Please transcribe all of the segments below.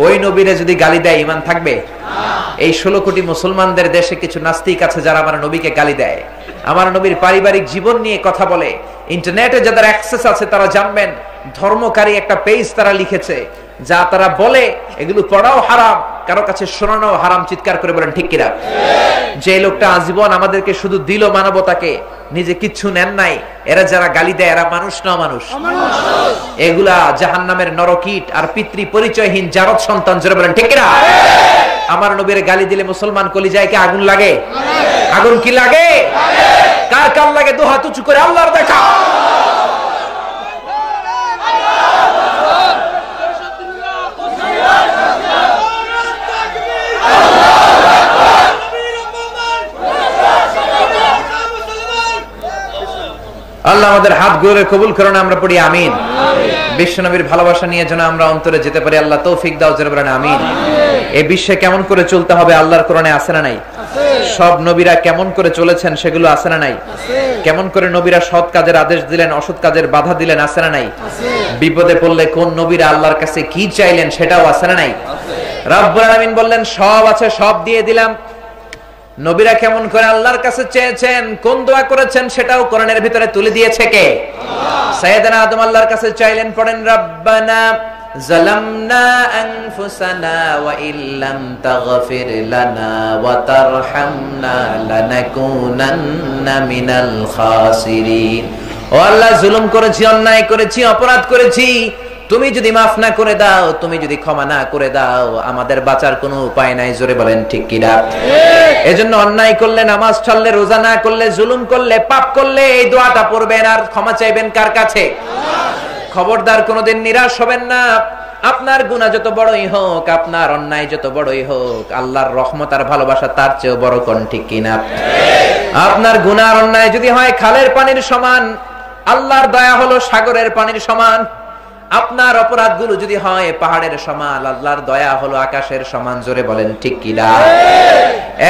ওই নবীরে যদি গালি দেয় ঈমান থাকবে? এই 16 কোটি মুসলমানদের দেশে কিছু নাস্তিক আছে যারা আমার নবীকে গালি দেয়, আমার নবীর পারিবারিক জীবন নিয়ে কথা বলে। ইন্টারনেটে যাদের অ্যাক্সেস আছে তারা জানবেন, ধর্মকারী একটা পেজ তারা লিখেছে, যা তারা বলে এগুলো পড়াও হারাম, কারো কাছে শোনানো হারাম। চিৎকার করে বলেন ঠিক কিনা? যে লোকটা আজীবন আমাদেরকে শুধু দিল মানবতাকে, নিজে কিচ্ছু নেন নাই, এরা যারা গালি দেয় এরা মানুষ না মানুষ? এগুলা জাহান্নামের নরকীট আর পিতৃ পরিচয়হীন জারদ সন্তান। জোরে বলেন ঠিক কিনা? আমার নবীর গালি দিলে মুসলমান কলিজায় কি আগুন লাগে? আগুন কি লাগে? কার কার লাগে? দু হাত উঁচু করে আল্লাহর দেখা। আল্লাহ আমাদের হাত গড়ে কবুল করুন, আমরা পড়ি আমিন। বিশ্বনবীর ভালোবাসা নিয়ে যেন আমরা অন্তরে যেতে পারি, আল্লাহ তৌফিক দাও। জোরে বলেন আমিন। এই বিশ্বে কেমন করে চলতে হবে আল্লাহর কোরআনে আছে না নাই? সব নবীরা কেমন করে চলেছেন সেগুলো আছে না নাই? কেমন করে নবীরা সৎ কাজের আদেশ দিলেন, অসৎ কাজের বাধা দিলেন আছে না নাই? বিপদে পড়লে কোন নবীরা আল্লাহর কাছে কি চাইলেন সেটাও আছে না নাই? রব্বুল আলামিন বললেন সব আছে, সব দিয়ে দিলাম। নবীরা কেমন করে আল্লাহর কাছে চেয়েছেন, কোন দোয়া করেছেন সেটাও কোরআনের ভিতরে তুলে দিয়েছে কে? সাইয়েদনা আদম আল্লাহর কাছে চাইলেন, পড়েন রব্বানা যালামনা আনফুসানা ওয়া ইল্লাম তাগফির লানা ওয়া তারহামনা লানাকুনান্না মিনাল খাসিরিন। ও আল্লাহ, জুলুম করেছি, অন্যায় করেছি, অপরাধ করেছি, তুমি যদি মাফ না করে দাও, তুমি যদি ক্ষমা না করে দাও, আমাদের বাঁচার কোনো উপায় নাই। জোরে বলেন ঠিক কিনা? এজন্য অন্যায় করলে, নামাজ ছাড়লে, রোজা না করলে, জুলুম করলে, পাপ করলে এই দোয়াটা পড়বেন আর ক্ষমা চাইবেন কার কাছে? খবরদার কোনোদিন নিরাশ হবেন না। আপনার গুনাহ যত বড়ই হোক, আপনার অন্যায় যত বড়ই হোক, আল্লাহর রহমত আর ভালোবাসা তার চেয়ে বড়। কোন ঠিক কিনা? আপনার গুনাহ আর অন্যায় যদি হয় খালের পানির সমান, আল্লাহর দয়া হলো সাগরের পানির সমান। আপনার অপরাধগুলো যদি হয় পাহাড়ের সমান, আল্লাহর দয়া হলো আকাশের সমান। জোরে বলেন ঠিক কিনা?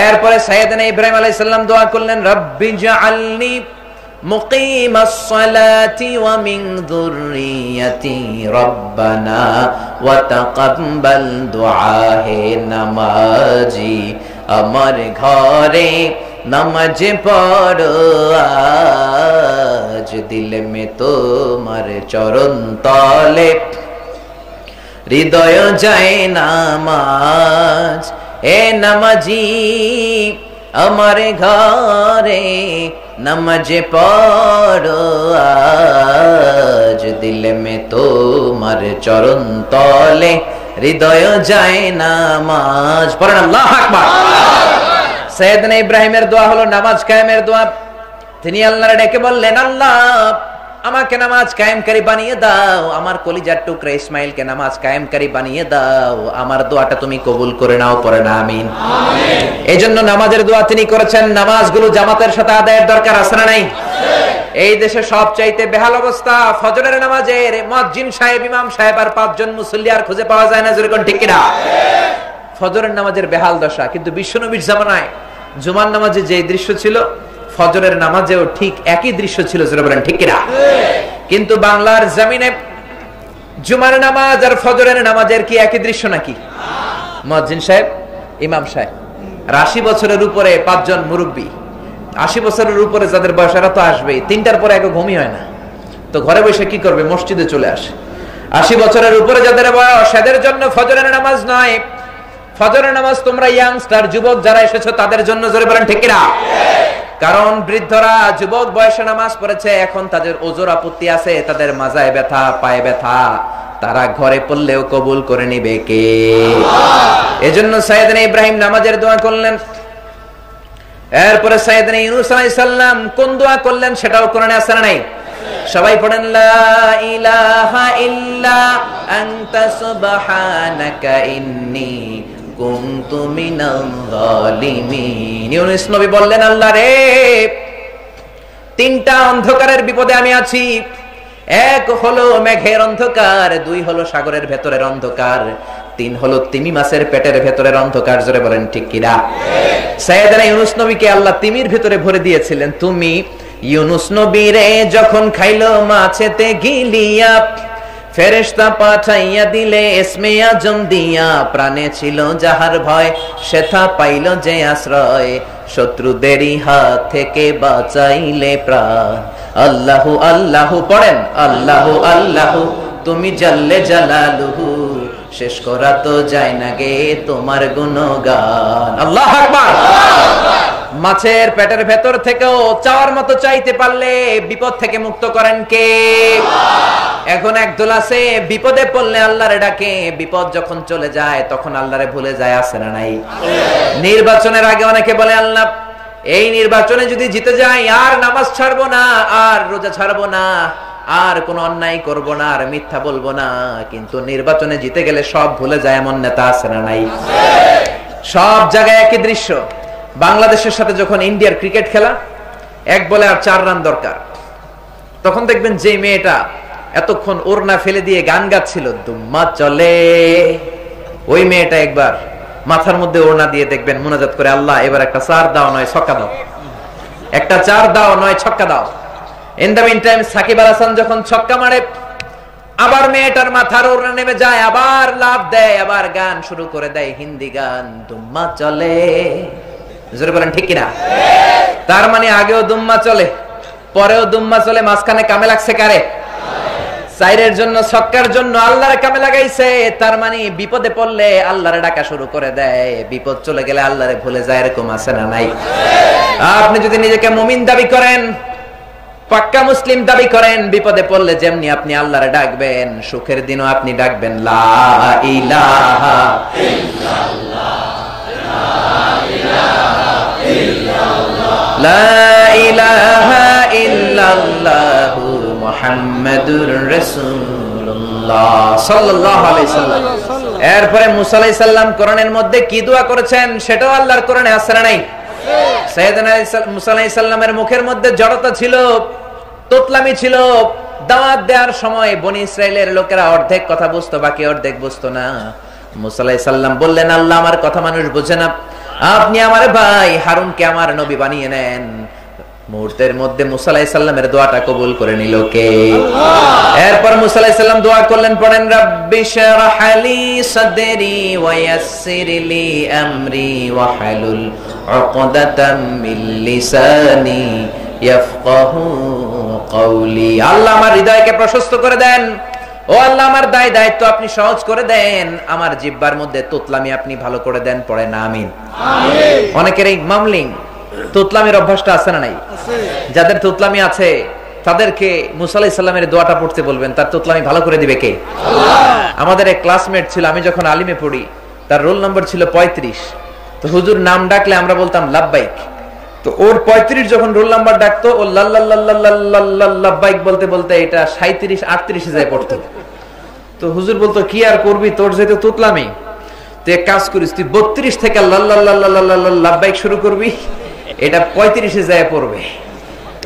এরপরে সাইয়েদনা ইব্রাহিম আলাইহিস সালাম দোয়া করলেন, রব্বি জাআলনি মুকিমাস সালাতি ওয়া মিন যুররিয়াতি রব্বানা ওয়া তাকাব্বাল দুআ। হে নামাজি, আমার ঘরে নামাজ পড়ো আজ, দিল মে তোমার চরণ তলে হৃদয় যায় নামাজ। এ নামাজি, আমার ঘরে নামাজ পড়ো আজ, দিল মে তোমার চরণ তলে হৃদয় যায় নামাজ। পড়েন আল্লাহু আকবার। সাইয়েদনা ইব্রাহিমের দোয়া হলো নামাজ কায়েমের দোয়া। তিনি আল্লাহর ডেকে বললেন, আল্লাহ আমাকে নামাজ কায়েমকারী বানিয়ে দাও, আমার কলিজার টুকরা ইসমাইলকে নামাজ কায়েমকারী বানিয়ে দাও। আমার দোয়াটা তুমি কবুল করে নাও। পড়ে না আমিন। এইজন্য নামাজের দোয়া তিনি করেছেন। নামাজগুলো জামাতের সাথে আদায়ের দরকার আছে না নাই? এই দেশে সবচাইতে বেহাল অবস্থা ফজরের নামাজের। মুয়াজ্জিন সাহেব, ইমাম সাহেব আর 5 জন মুসল্লি আর খুঁজে পাওয়া যায় না। জোরে কোন ঠিক কিনা? ফজরের নামাজের বেহাল দশা। কিন্তু বিশ্বনবীর জামানায় জুমার নামাজে যে দৃশ্য ছিল, ফজরের নামাজেও ঠিক একই দৃশ্য ছিল। জোরে বলেন ঠিক কিনা? কিন্তু বাংলার জমিনে জুমার নামাজ আর ফজরের নামাজের কি একই দৃশ্য নাকি? মুয়াজ্জিন সাহেব, ইমাম সাহেব, 80 বছরের উপরে 5 জন মুরব্বী, 80 বছরের উপরে যাদের বয়স, এরা তো আসবেই। 3টার পরে এক ঘুমই হয় না, তো ঘরে বসে কি করবে? মসজিদে চলে আসে। 80 বছরের উপরে যাদের বয়স, এদের জন্য ফজরের নামাজ নয়। ফজরের নামাজ তোমরা ইয়াংস্টার, যুবক যারা এসেছো তাদের জন্য। জোরে বলেন ঠিক কিনা? কারণ বৃদ্ধরা যুবক বয়সে নামাজ পড়েছে, এখন তাদের ওজর আপত্তি আছে, তাদের মাজায় ব্যথা, পায়ে ব্যথা, তারা ঘরে পড়লেও কবুল করে নিবে কে? এজন্য সাইয়েদনা ইব্রাহিম নামাজের দোয়া করলেন। এরপরে সাইয়েদনা ইউনূস আলাইহিস সালাম কোন দোয়া করলেন সেটাও কোরআনে আছে না নাই? সবাই পড়েন, লা ইলাহা ইল্লা আনতা সুবহানাকা ইন্নী কুনতু মিনাল যালিমিন। ইউনূস নবী বললেন, আল্লাহ রে, 3টা অন্ধকারের বিপদে আমি আছি। এক হলো মেঘের অন্ধকার, 2 হলো সাগরের ভেতরের অন্ধকার, 3 হলো তিমি মাছের পেটের ভেতরের অন্ধকার। জোরে বলেন ঠিক কিনা? সাইয়েদনা ইউনূস নবীকে আল্লাহ তিমির ভেতরে ভরে দিয়েছিলেন। তুমি ইউনূস নবীরে যখন খাইলো মাছেতে গিলিয়া, ফেরেশতা পাঠাইয়া দিলে ইসমে আজম দিয়া, প্রাণে ছিল যাহার ভয় সেথা পাইল যে আশ্রয়, শত্রুদেরই হাত থেকে বাঁচাইলে প্রাণ। আল্লাহু আল্লাহু পড়েন, আল্লাহু আল্লাহু তুমি জাল্লে জালালুহু, শেষ করা তো যায় না গে তোমার গুণগান। আল্লাহু আকবার। মাছের পেটের ভেতর থেকেও চাওয়ার মতো চাইতে পারলে বিপদ থেকে মুক্ত করেন কে? এখন একদল আছে বিপদে পড়লে আল্লাহরে ডাকে, বিপদ যখন চলে যায় তখন আল্লাহরে ভুলে যায়, আছে না নাই? নির্বাচনের আগে অনেকে বলে আল্লাহ এই নির্বাচনে যদি জিতে যাই আর নামাজ ছাড়বো না, আর রোজা ছাড়বো না, আর কোন অন্যায় করব না, আর মিথ্যা বলবো না। কিন্তু নির্বাচনে জিতে গেলে সব ভুলে যায়, এমন নেতা আছে না নাই? সব জায়গায় একই দৃশ্য। বাংলাদেশের সাথে যখন ইন্ডিয়ার ক্রিকেট খেলা, 1 বলে আর 4 রান দরকার, তখন দেখবেন যে মেয়েটা এতক্ষণ ওড়না ফেলে দিয়ে গান গাচ্ছিল দুম্মা চলে, ওই মেয়েটা একবার মাথার মধ্যে ওড়না দিয়ে দেখবেন মুনাজাত করে, আল্লাহ এবার একটা 4 দাও নয় ছক্কা দাও, একটা 4 দাও নয় ছক্কা দাও। In the meantime Shakib Al Hasan যখন ছক্কা মারে, আবার মেয়েটার মাথার ওড়না নেমে যায়, আবার লাফ দেয়, আবার গান শুরু করে দেয়, হিন্দি গান দুম্মা চলে। জোরে বলেন ঠিক কিনা? তার মানে আগেও দুম্মা চলে, পরেও দুম্মা চলে, মাঝখানে কামে লাগছে কারে? সাইরের জন্য, ছক্কার জন্য আল্লাহর কামে লাগাইছে। তার মানে বিপদে পড়লে আল্লাহরে ডাকা শুরু করে দেয়, বিপদ চলে গেলে আল্লাহরে ভুলে যায়, এরকম আছে না নাই? আপনি যদি নিজেকে মুমিন দাবি করেন, পাক্কা মুসলিম দাবি করেন, বিপদে পড়লে যেমনি আপনি আল্লাহরে ডাকবেন, সুখের দিনও আপনি ডাকবেন লা ইলাহা ইল্লাল্লাহ, লা ইলাহা ইল্লাল্লাহু মুহাম্মাদুর রাসূলুল্লাহ সাল্লাল্লাহু আলাইহি সাল্লাম। এরপরে মুসা আলাইহিস সালাম কোরআনের মধ্যে কি দোয়া করেছেন সেটাও আল্লাহর কোরআনে আছে না নাই? সাইয়েদনা মুসা আলাইহিস সালামের মুখের মধ্যে জড়তা ছিল, তোতলামি ছিল। দাওয়াত দেওয়ার সময় বনি ইসরাইলের লোকেরা অর্ধেক কথা বুঝতো, বাকি অর্ধেক বুঝতো না। মুসা আলাইহিস সালাম বললেন, আল্লাহ আমার কথা মানুষ বোঝে না, আপনি আমার ভাই হারুনকে আমার নবী বানিয়ে নেন। মুহূর্তের মধ্যে মুসা আলাইহিস সালামের দোয়াটা কবুল করে নিল কে? এরপর মুসা আলাইহিস সালাম দোয়া করলেন, পড়েন রাব্বি শরহ লি সাদরি ওয়া ইয়াসসির লি আমরি ওয়া হালুল উকদাতাম মিন লিসানি ইয়াফকাহু কওলি। আল্লাহ আমার হৃদয়কে প্রশস্ত করে দেন, ও আল্লাহ আমার দায়িত্ব আপনি সহজ করে দেন, আমার জিহ্বার মধ্যে তোতলামি আপনি ভালো করে দেন। পড়েন আমিন। অনেকের এই মামলিং তোতলামির অভ্যাসটা আছে না নাই? যাদের তোতলামি আছে তাদেরকে মুসা আলাইহিস সালামের দোয়াটা পড়তে বলবেন, তার তোতলামি ভালো করে দিবে কে? আল্লাহ। আমাদের এক ক্লাসমেট ছিল, আমি যখন আলিমে পড়ি, তার রোল নম্বর ছিল 35। তো হুজুর নাম ডাকলে আমরা বলতাম লাব্বাইক। তো ওর 35 যখন রোল নাম্বার ডাকতো, ও লাব্বাইক বলতে বলতে এটা 37 38 যায় পড়তো। তো হুজুর বলতো, কি আর করবি, তোর যেহেতু তোতলামি, তুই এক কাজ করিস, তুই 32 থেকে লাব্বাইক শুরু করবি, এটা 35 যায় পড়বে।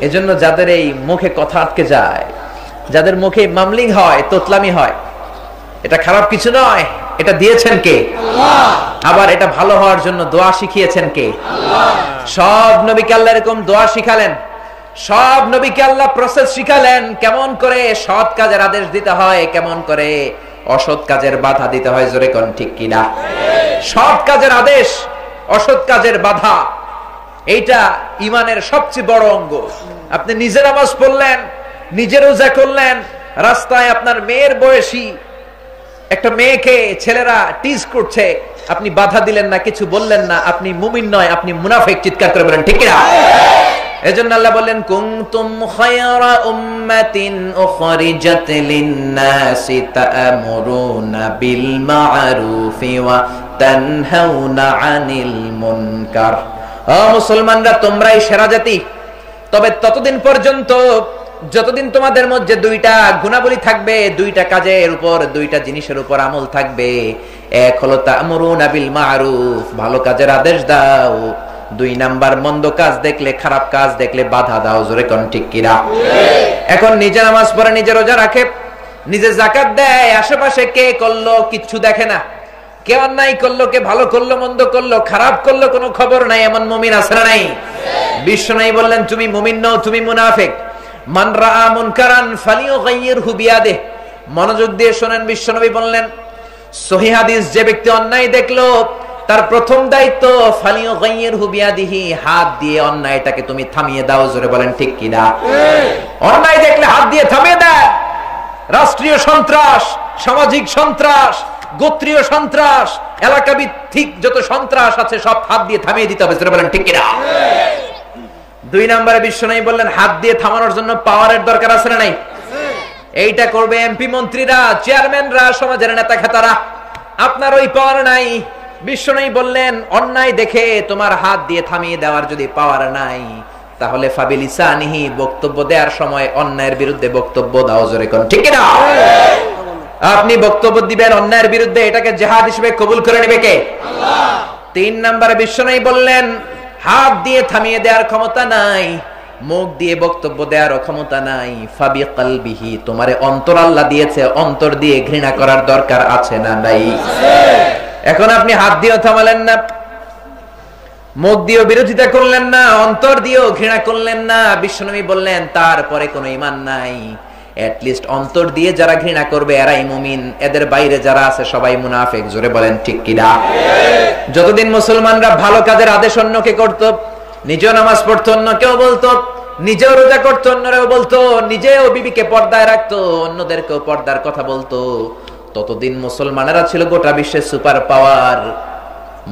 এজন্য যাদের এই মুখে কথা আটকে যায়, যাদের মুখে মামলিং হয়, তোতলামি হয়, এটা খারাপ কিছু নয়, এটা দিয়েছেন কে? আল্লাহ। আবার এটা ভালো হওয়ার জন্য দোয়া শিখিয়েছেন কে? আল্লাহ। সব নবীকে আল্লাহ এরকম দোয়া শিখালেন, সব নবীকে আল্লাহ প্রসেস শিখালেন, কেমন করে সৎ কাজের আদেশ দিতে হয়, কেমন করে অসৎ কাজের বাধা দিতে হয়। জোরে কোন ঠিক কিনা? সৎ কাজের আদেশ, অসৎ কাজের বাধা, এইটা ঈমানের সবচেয়ে বড় অঙ্গ। আপনি নিজে নামাজ পড়লেন, নিজে রোজা করলেন, রাস্তায় আপনার মেয়ের বয়সী একটা মেয়েকে ছেলেরা টিজ করছে, আপনি বাধা দিলেন না, কিছু বললেন না, আপনি মুমিন নয়, আপনি মুনাফিক। চিৎকার করে বলেন ঠিক কিনা? এজন্য আল্লাহ বললেন, কুনতুম খায়রা উম্মাতিন উখরিজাত লিন-নাসি তা'মুরুনা বিল মা'রুফি ওয়া তানহাউনা আনিল মুনকার। ও মুসলমানরা, তোমরাই সেরা জাতি, তবে ততদিন পর্যন্ত যতদিন তোমাদের মধ্যে 2টা গুণাবলী থাকবে, 2টা কাজের উপর, 2টা জিনিসের উপর আমল থাকবে। এক হলো তা'মুরুনা বিল মা'রুফ, ভালো কাজের আদেশ দাও। 2 নাম্বার, মন্দ কাজ দেখলে, খারাপ কাজ দেখলে বাধা দাও। জোরে কোন ঠিক কিনা? এখন নিজে নামাজ পড়ে, নিজে রোজা রাখে, নিজে যাকাত দেয়, আশেপাশে কে করলো কিচ্ছু দেখে না, কে অন্যায় করলো, কে ভালো করলো, মন্দ করলো, খারাপ করলো, কোনো খবর নাই। এমন মুমিন আছে না নাই? বিশ্বনবী বললেন, তুমি মুমিন নও, তুমি মুনাফিক। মান রাআ মুনকারান ফালিয়ুগাইয়িরহু বিয়াদিহি, মনোযোগ দিয়ে শোনেন, বিশ্বনবী বললেন সহিহ হাদিস, যে ব্যক্তি অন্যায় দেখলো তার প্রথম দায়িত্ব ফালিয়ুগাইয়িরহু বিয়াদিহি, হাত দিয়ে অন্যায়টাকে তুমি থামিয়ে দাও। জোরে বলেন ঠিক কি না? অন্যায় দেখলে হাত দিয়ে থামিয়ে দেয়। রাষ্ট্রীয় সন্ত্রাস, সামাজিক সন্ত্রাস, গোত্রীয় সন্ত্রাস, এলাকা ভিত্তিক যত সন্ত্রাস আছে সব হাত দিয়ে থামিয়ে দিতে হবে। জোরে বলেন ঠিক কি না? 2 নম্বরে বিশ্বনবী বললেন হাত দিয়ে থামানোর জন্য পাওয়ারের দরকার আছে না নাই? এইটা করবে এমপি মন্ত্রীরা, চেয়ারম্যানরা, সমাজের নেতা খেতারা। আপনার ওই পাওয়ার নাই। বিশ্বনবী বললেন অন্যায় দেখে তোমার হাত দিয়ে থামিয়ে দেওয়ার যদি পাওয়ার নাই, তাহলে ফাবিলিসানিহি, বক্তব্য দেওয়ার সময় অন্যায়ের বিরুদ্ধে বক্তব্য দাও। জোরে কোন ঠিক না? আপনি বক্তব্য দিবেন অন্যায়ের বিরুদ্ধে, এটাকে জিহাদ হিসেবে কবুল করে নেবে কে? আল্লাহ। 3 নম্বরে বিশ্বনবী বললেন হাত দিয়ে থামিয়ে দেওয়ার ক্ষমতা নাই, মুখ দিয়ে বক্তব্য দেওয়ার ক্ষমতা নাই, ফাবি কলবিহি, তোমারে অন্তর আল্লাহ দিয়েছে, অন্তর দিয়ে ঘৃণা করার দরকার আছে না নাই? এখন আপনি হাত দিয়েও থামালেন না, মুখ দিয়েও বিরোধিতা করলেন না, অন্তর দিয়েও ঘৃণা করলেন না। বিশ্বনবী বললেন তারপরে কোনো ঈমান নাই। এটলিস্ট অন্তর দিয়ে যারা ঘৃণা করবে এরাই মুমিন, এদের বাইরে যারা আছে সবাই মুনাফিক। জোরে বলেন ঠিক কি না? যতদিন মুসলমানরা ভালো কাজের আদেশ অন্যকে করত, নিজেও নামাজ পড়তো, অন্যকেও বলতো, নিজেও রোজা করতো, অন্যরাও বলতো, নিজেও বিবিকে পর্দায় রাখতো, অন্যদেরকেও পর্দার কথা বলতো, ততদিন মুসলমানেরা ছিল গোটা বিশ্বের সুপার পাওয়ার।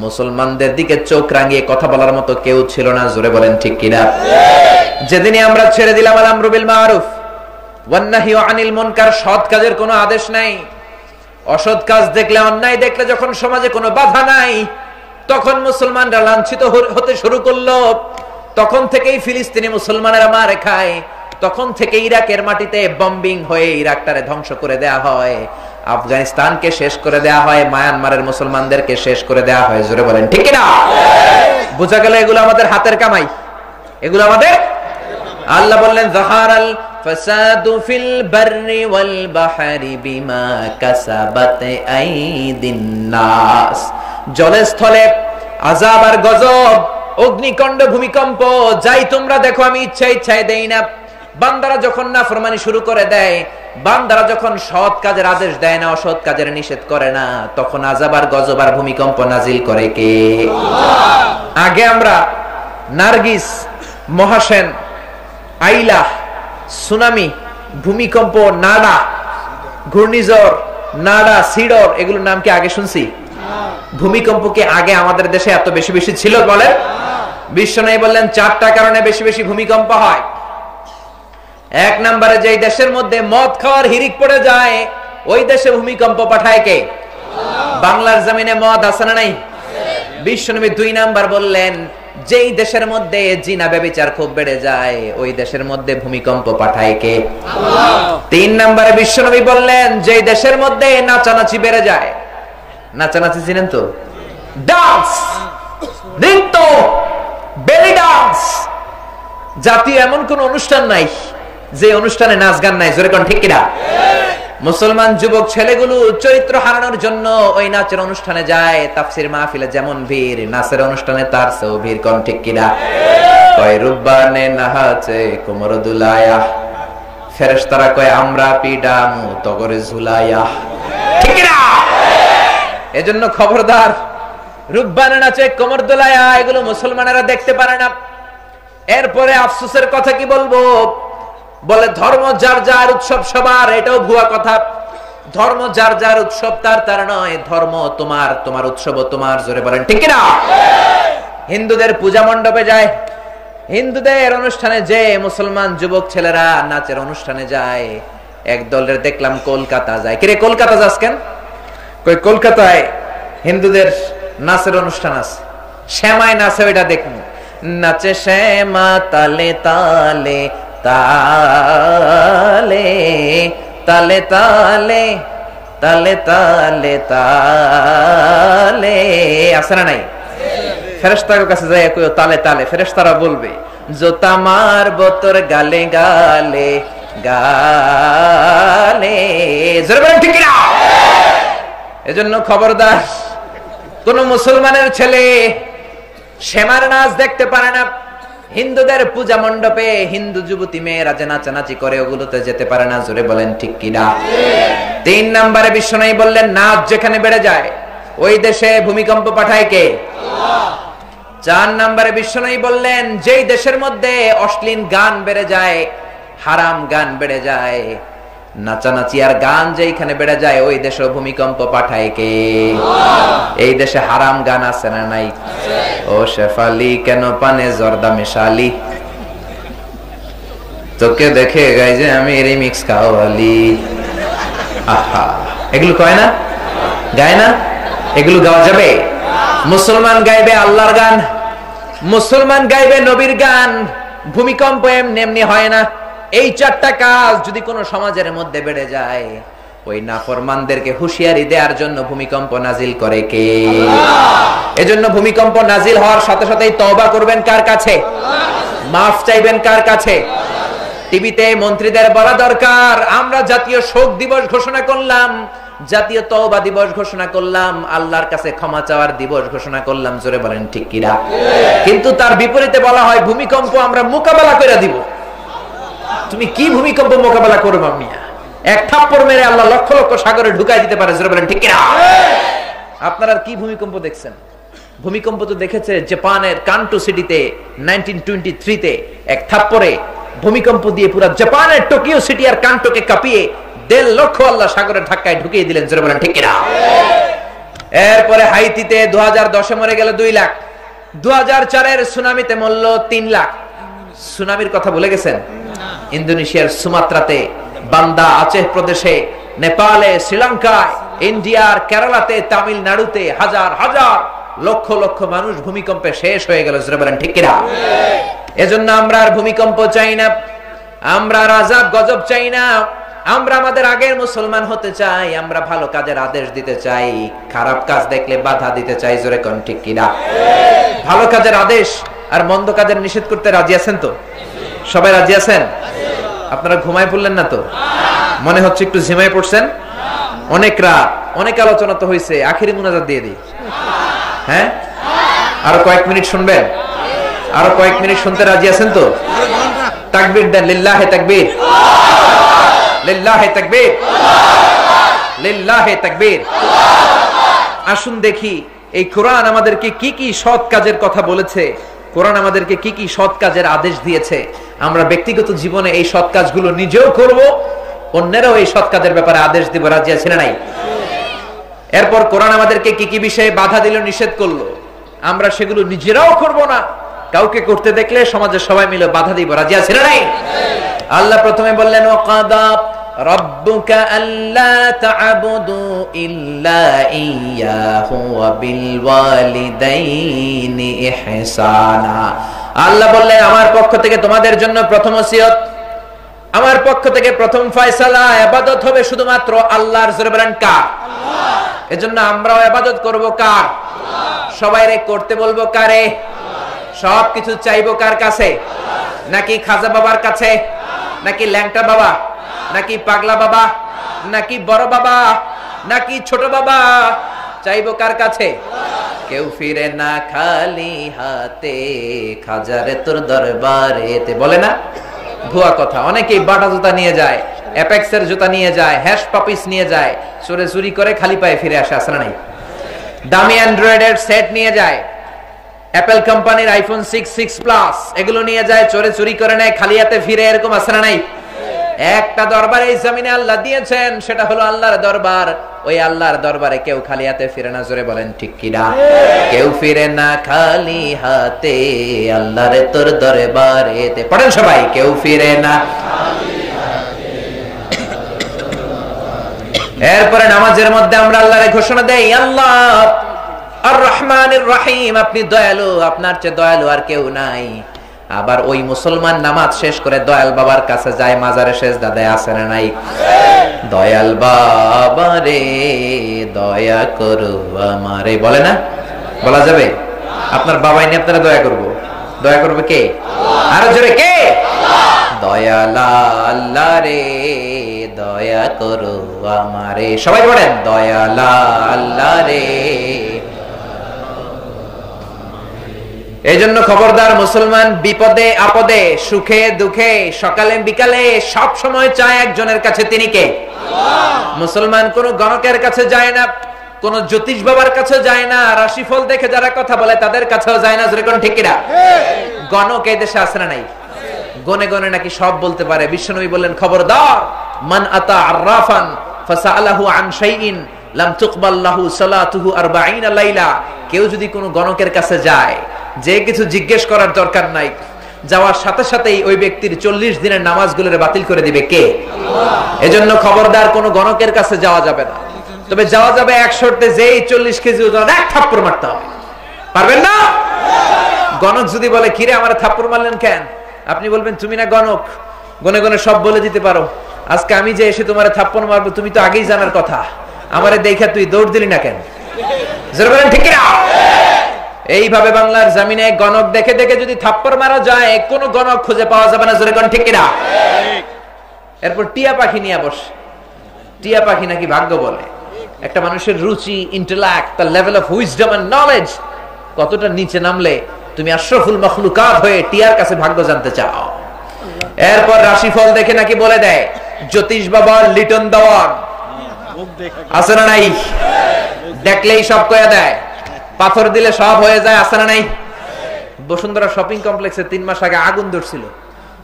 মুসলমানদের দিকে চোখ রাঙিয়ে কথা বলার মতো কেউ ছিল না। জোরে বলেন ঠিক কিনা? যেদিনই আমরা ছেড়ে দিলাম আল আমরু বিল মারুফ ওয়ান নাহয়ু আনিল মুনকার, সৎ কাজের কোনো আদেশ নাই, অসৎ কাজ দেখলে, অন্যায় দেখলে যখন সমাজে কোনো বাধা নাই, তখন মুসলমানরা লাঞ্ছিত হতে শুরু করলো। তখন থেকেই ফিলিস্তিনি মুসলমানেরা মার খায়, তখন থেকে ইরাকের মাটিতে বম্বিং হয়ে ইরাকটারে ধ্বংস করে দেয়া হয়, আফগানিস্তানকে শেষ করে দেয়া হয়, মায়ানমারের মুসলমানদেরকে শেষ করে দেয়া হয়। জোরে বলেন ঠিক কি না? বোঝা গেল এগুলো আমাদের হাতের কামাই, এগুলো আমাদের। আল্লাহ বললেন যাহারাল ফাসাদু ফিল বাররি ওয়াল বাহরি বিমা কাসাবাত আইদিন নাস, জলে স্থলে আযাব আর গজব, অগ্নিকাণ্ড, ভূমিকম্প, যাই তোমরা দেখো আমি ইচ্ছায় দেই না। বান্দারা যখন নাফরমানি শুরু করে দেয়, বান্দারা যখন সৎ কাজের আদেশ দেয় না, অসৎ কাজের নিষেধ করে না, তখন আযাব আর গজব আর ভূমিকম্প নাজিল করে কে? আল্লাহ। আগে আমরা নার্গিস, মহাসেন, আইলা, সুনামি, ভূমিকম্প, নাডা, ঘূর্ণিঝড়, নাডা, সিডর, এগুলোর নাম কি আগে শুনছি? ভূমিকম্প কি আগে আমাদের দেশে এত বেশি বেশি ছিল? বলেন। বিশ্বনবী বললেন 4টা কারণে বেশি বেশি ভূমিকম্প হয়। 1 নম্বরে, যেই দেশের মধ্যে মদ খাওয়ার হিরিক পড়ে যায় ওই দেশে ভূমিকম্প পাঠায় কে? বাংলার জমিনে মদ আছে না নাই? বিশ্বনবী 2 নাম্বার বললেন যেই দেশের মধ্যে জিনা ব্যভিচার খুব বেড়ে যায় ওই দেশের মধ্যে ভূমিকম্প পাঠায় কে? আল্লাহ। 3 নম্বরে বিশ্বনবী বললেন যেই দেশের মধ্যে নাচানাচি বেড়ে যায়, নাচানাচি চিনেন তো? ডান্স, নৃত্য, বেলি ডান্স, জাতীয় এমন কোন অনুষ্ঠান নাই যে অনুষ্ঠানে নাচ গান নাই। জোরে কোন ঠিক কিনা? মুসলমান যুবক ছেলেগুলো চরিত্র হারানোর জন্য ওই নাচের অনুষ্ঠানে যায়। তাফসীর মাহফিলে যেমন ভিড়, নাচের অনুষ্ঠানে তার চেয়েও ভিড়। কোন ঠিক কিনা? কয় রুব্বানে নাহাচে কোমর দুলায়া, ফেরেশতারা কয় আমরা পিডামু তগরে ঝুলায়া। ঠিক কিনা? এজন্য খবরদার, রুব্বানে নাচে কোমর দুলায়া এগুলো মুসলমানেরা দেখতে পারে না। এরপরে আফসোসের কথা কি বলবো, বলে ধর্ম যার যার উৎসব সবার, এটাও ভুয়া কথা। ধর্ম যার যার উৎসব তার নয়, ধর্ম তোমার, তোমার উৎসব তোমার। জোরে বলেন ঠিক কিনা? হিন্দুদের পূজা মণ্ডপে যায়, হিন্দুদের অনুষ্ঠানে যে মুসলমান যুবক ছেলেরা নাচের অনুষ্ঠানে যায়। এক দলের দেখলাম কলকাতা যায়। কিরে কলকাতা যাস কেন? কই কলকাতায় হিন্দুদের নাচের অনুষ্ঠান আছে, শ্যামায় নাচে, ওইটা দেখবো। নাচে শ্যামা তালে তালে তালে তালে তালে তালে তালে তালে, আছে না নাই? ফেরেশতার কাছে যায় কই তালে তালে, ফেরেশতারা বলবে জোতা মারবো তোর গালে গালে গালে। জোরে বলেন ঠিক কিনা? এজন্য খবরদার, কোন মুসলমানের ছেলে শ্যামার নাচ দেখতে পারে না, হিন্দুদের পূজা মণ্ডপে হিন্দু যুবতী মেয়েরা যে নাচানাচি করে ওগুলোতে যেতে পারে না, জোরে বলেন ঠিক কিনা? 3 নম্বরে বিশ্বনবী বললেন নাচ যেখানে বেড়ে যায় ওই দেশে ভূমিকম্প পাঠায় কে? আল্লাহ। 4 নম্বরে বিশ্বনবী বললেন যেই দেশের মধ্যে অশ্লীল গান বেড়ে যায়, হারাম গান বেড়ে যায়, নাচানাচি আর গান যেখানে বেড়ে যায় ওই দেশে ভূমিকম্প পাঠায় কে? আল্লাহ। এই দেশে হারাম গান আছে না নাই? ও শেফালি কেন পানে জর্দা মেশালি, তোকে দেখে গাই যে আমি রিমিক্স খাওয়ালি। আহা, এগুলো কয় না, গায় না? এগুলো গাওয়া যাবে? মুসলমান গাইবে আল্লাহর গান, মুসলমান গাইবে নবীর গান। ভূমিকম্প এমনি এমনি হয় না। এই 4টা কাজ যদি কোনো সমাজের মধ্যে বেড়ে যায়, ওই নাফরমানদেরকে হুঁশিয়ারি দেওয়ার জন্য ভূমিকম্প নাজিল করে কে? আল্লাহ। এজন্য ভূমিকম্প নাজিল হওয়ার সাথে সাথেই তওবা করবেন কার কাছে? আল্লাহ। মাফ চাইবেন কার কাছে? টিভিতে মন্ত্রীদের বলা দরকার আমরা জাতীয় শোক দিবস ঘোষণা করলাম, জাতীয় তওবা দিবস ঘোষণা করলাম, আল্লাহর কাছে ক্ষমা চাওয়ার দিবস ঘোষণা করলাম, জোরে বলেন ঠিক কিনা? কিন্তু তার বিপরীতে বলা হয় ভূমিকম্প আমরা মোকাবেলা করে দিব। তুমি কি ভূমিকম্প মোকাবেলা করবে? মিয়া এক থাপ্পড় মেরে আল্লাহ লক্ষ লক্ষ সাগরে ঢুকাই দিতে পারে, জোরে বলেন ঠিক কিনা? আপনারা কি ভূমিকম্প দেখছেন? ভূমিকম্প তো দেখেছে জাপানের কান্টো সিটিতে 1923 তে এক থাপ্পড়ে ভূমিকম্প দিয়ে পুরো জাপানের টোকিও সিটি আর কান্টোকে কাঁপিয়ে 1.5 লক্ষ আল্লাহ সাগরের ধাক্কায় ঢুকিয়ে দিলেন, জোরে বলেন ঠিক কিনা? এরপরে হাইতিতে 2010 মরে গেল 2 লাখ, 2004 সুনামিতে মরল 3 লাখ। সুনামির কথা ভুলে গেছেন? ইন্দোনেশিয়ার সুমাত্রাতে, বান্দা আচেহ প্রদেশে, নেপালে, শ্রীলঙ্কায়, ইন্ডিয়ার কেরালাতে, তামিলনাড়ুতে হাজার হাজার লক্ষ লক্ষ মানুষ ভূমিকম্পে শেষ হয়ে গেল, জোরে বলেন ঠিক কিনা? এজন্য আমরা আর ভূমিকম্প চাই না, আমরা আযাব গজব চাই না, আমরা আমাদের আগের মুসলমান হতে চাই, আমরা ভালো কাজের আদেশ দিতে চাই, খারাপ কাজ দেখলে বাধা দিতে চাই, জোরে কোন ঠিক কিনা? ভালো কাজের আদেশ আর মন্দ কাজের নিষেধ করতে রাজি আছেন তো? সবাই রাজি আছেন? আপনারা ঘুমায় পড়লেন না তো? মনে হচ্ছে একটু ঝিমায় পড়ছেন। অনেক রাত, অনেক আলোচনা তো হয়েছে, আখিরি মুনাজাত দিয়ে দিই। হ্যাঁ, আরো কয়েক মিনিট শুনবেন? আরো কয়েক মিনিট শুনতে রাজি আছেন তো? তাকবীর দেন, লিল্লাহে তাকবীর, লিল্লাহে তাকবীর, লিল্লাহে তাকবীর। আসুন দেখি এই কোরআন আমাদেরকে কি কি সৎ কাজের কথা বলেছে, কোরআন আমাদেরকে কি কি সৎ কাজের আদেশ দিয়েছে। আমরা ব্যক্তিগত জীবনে এই সৎ কাজগুলো নিজেও করব, অন্যেরাও এই সৎ কাজের ব্যাপারে আদেশ দিব, রাজি আছে না নাই? এরপর কোরআন আমাদেরকে কি কি বিষয়ে বাধা দিল, নিষেধ করলো, আমরা সেগুলো নিজেরাও করব না, কাউকে করতে দেখলে সমাজের সবাই মিলে বাধা দিব, রাজি আছে না নাই? আল্লাহ প্রথমে বললেন ওয়াকাদা রাব্বুকা আল্লা তা'বুদু ইল্লা ইয়্যাহু ওয়া বিল ওয়ালিদাইনি ইহসানা। আল্লাহ বললেন আমার পক্ষ থেকে তোমাদের জন্য প্রথম ওসিয়ত, আমার পক্ষ থেকে প্রথম ফয়সালা, ইবাদত হবে শুধুমাত্র আল্লাহর, জোরে বলেন কার? আল্লাহ। এজন্য আমরাও ইবাদত করব কার? আল্লাহ। সবাইরে করতে বলবো কারে? সবকিছু চাইবো কার কাছে? নাকি খাজা বাবার কাছে, নাকি ল্যাংটা বাবা, নাকি পাগলা বাবা, নাকি বড় বাবা, নাকি ছোট বাবা? চাইবো কার কাছে? কেউ ফিরে না খালি হাতে, খাজারে তোর দরবারেতে, বলে না? ভুয়া কথা। অনেকেই বাটা জুতা নিয়ে যায়, অ্যাপেক্সের জুতা নিয়ে যায়, হ্যাশ পাপিস নিয়ে যায়, চোরে চুরি করে খালি পায়ে ফিরে আসে, আসে না নাই? দামি অ্যান্ড্রয়েডের সেট নিয়ে যায়, অ্যাপল কোম্পানির আইফোন 6 প্লাস এগুলো নিয়ে যায়, চোরে চুরি করে নেয়, খালি হাতে ফিরে, এরকম আছে না নাই? একটা দরবার এই জমিনে আল্লাহ দিয়েছেন, সেটা হলো আল্লাহর দরবার। ওই আল্লাহর দরবারে কেউ খালি হাতে ফিরে না, জোরে বলেন ঠিক কিনা? কেউ ফিরে না খালি হাতে, আল্লাহরে তোর দরবারেতে, পড়েন সবাই, কেউ ফিরে না। এরপরে নামাজের মধ্যে আমরা আল্লাহরে ঘোষণা দেই, আল্লাহ আর রহমানির রহিম, আপনি দয়ালু, আপনার চেয়ে দয়ালু আর কেউ নাই। আবার ওই মুসলমান নামাজ শেষ করে দয়াল বাবার কাছে যায়, মাজারে সেজদা দেয়, আছে না নাই? দয়াল বাবা রে দয়া করো আমারে, বলে না? বলা যাবে? আপনার বাবাই নিয়ে আপনারা দয়া করবো, দয়া করবে কে? আরো জোরে কে? দয়াল আল্লাহ রে দয়া করো আমারে, সবাই বলেন দয়াল আল্লাহ রে। এই জন্য খবরদার, মুসলমান বিপদে আপদে সুখে দুঃখে সকালে বিকালে সব সময় চায় একজনের কাছে, তিনি কে? মুসলমান কোন গণকের কাছে যায় না, কোন জ্যোতিষ বাবার কাছে যায় না, রাশিফল দেখে যারা কথা বলে তাদের কাছেও যায় না। যেরকম ঠিক কিনা? গণক এই দেশে আছে না নাই? গনে গনে নাকি সব বলতে পারে। বিশ্বনবী বললেন, খবরদার, মান আতা আররাফান ফাসালাহু আন শাইইন লাম তুকবাল লাহু সালাতুহু 40 লাইলা। কেউ যদি কোনো গণকের কাছে যায়, যে কিছু জিজ্ঞেস করার দরকার নাই, যাওয়ার সাথে সাথেই ওই ব্যক্তির 40 দিনের নামাজগুলোর বাতিল করে দিবে কে? আল্লাহ। এজন্য খবরদার, কোনো গণকের কাছে যাওয়া যাবে না। তবে যাওয়া যাবে এক শর্তে, যেই 40 কেজি ওজন এক থাপ্পড় মারতে হবে। পারবেন না? গণক যদি বলে, কিরে আমার থাপ্পড় মারলেন কেন? আপনি বলবেন, তুমি না গণক, গনে গনে সব বলে দিতে পারো। আজকে আমি যে এসে তোমার থাপ্পড় মারবো, তুমি তো আগেই জানার কথা, আমারে দেখা তুই দৌড় দিলি না কেন? জোরে বলেন ঠিক কিনা? এইভাবে বাংলার জমিনে গণক দেখে দেখে যদি থাপ্পড় মারা যায়, কোন গণক খুঁজে পাওয়া যাবে না। জোরে বলেন ঠিক কিনা? এরপর টিয়া পাখি নিয়ে বসে। টিয়া পাখি নাকি ভাগ্য বলে। একটা মানুষের রুচি, ইন্টেলেক্ট, তার level of wisdom and knowledge কতটা নিচে নামলে তুমি আশরাফুল মাখলুকাত হয়ে টিয়ার কাছে ভাগ্য জানতে চাও। এরপর রাশিফল দেখে নাকি বলে দেয়, জ্যোতিষ বাবার লিটন দেওয়ান আছে না নাই? দেখলেই সব কয়ে দেয়, পাথর দিলে সব হয়ে যায়, আছে না নাই? বসুন্ধরা শপিং কমপ্লেক্সে 3 মাস আগে আগুন ধরছিল,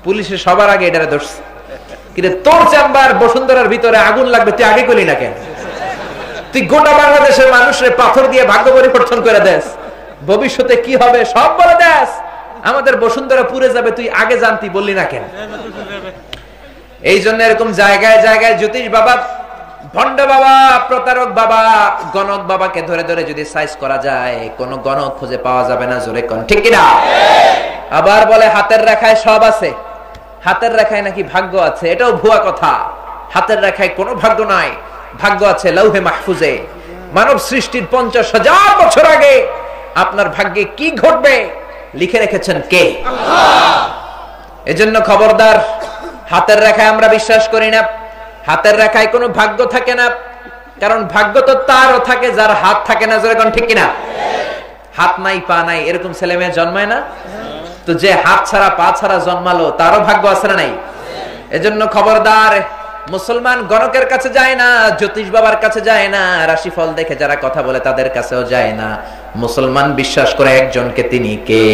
পুলিশে সবার আগে এটারে ধরছে। কিন্তু তোর চেম্বার বসুন্ধরার ভিতরে আগুন লাগবে, তুই আগে করলি না কেন? তুই গোটা বাংলাদেশের মানুষের পাথর দিয়ে ভাগ্য পরিবর্তন করে দেস, ভবিষ্যতে কি হবে সব বলে দেস। আমাদের বসুন্ধরা পুড়ে যাবে, তুই আগে জানতি, বললি না কেন? এই জন্য এরকম জায়গায় জায়গায় জ্যোতিষ বাবা, ভণ্ড বাবা, প্রতারক বাবা, গণক বাবাকে ধরে ধরে যদি সাইজ করা যায়, কোন গণক খুঁজে পাওয়া যাবে না। জোরে কোন ঠিক কিনা? আবার বলে হাতের রেখায় সব আছে, হাতের রেখায় নাকি ভাগ্য আছে। এটাও ভুয়া কথা। হাতের রেখায় কোনো ভাগ্য নাই, ভাগ্য আছে লৌহে মাহফুজে। মানব সৃষ্টির 50,000 বছর আগে আপনার ভাগ্যে কি ঘটবে লিখে রেখেছেন কে? আল্লাহ। এজন্য খবরদার, হাতের রেখায় আমরা বিশ্বাস করি না। হাতের রেখায় কোনো ভাগ্য থাকে না, কারণ ভাগ্য তো তারও থাকে যার হাত থাকে না। জোরে কোন ঠিক কিনা? হাত নাই পা নাই এরকম ছেলে মেয়ে জন্মায় না? তো যে হাত ছাড়া পা ছাড়া জন্মালো, তারও ভাগ্য আছে না নাই? এজন্য খবরদার, মুসলমান গণকের কাছে যায় না, জ্যোতিষ বাবার কাছে যায় না, রাশিফল দেখে যারা কথা বলে তাদের কাছেও যায় না। মুসলমান বিশ্বাস করে একজনকে, তিনি কে?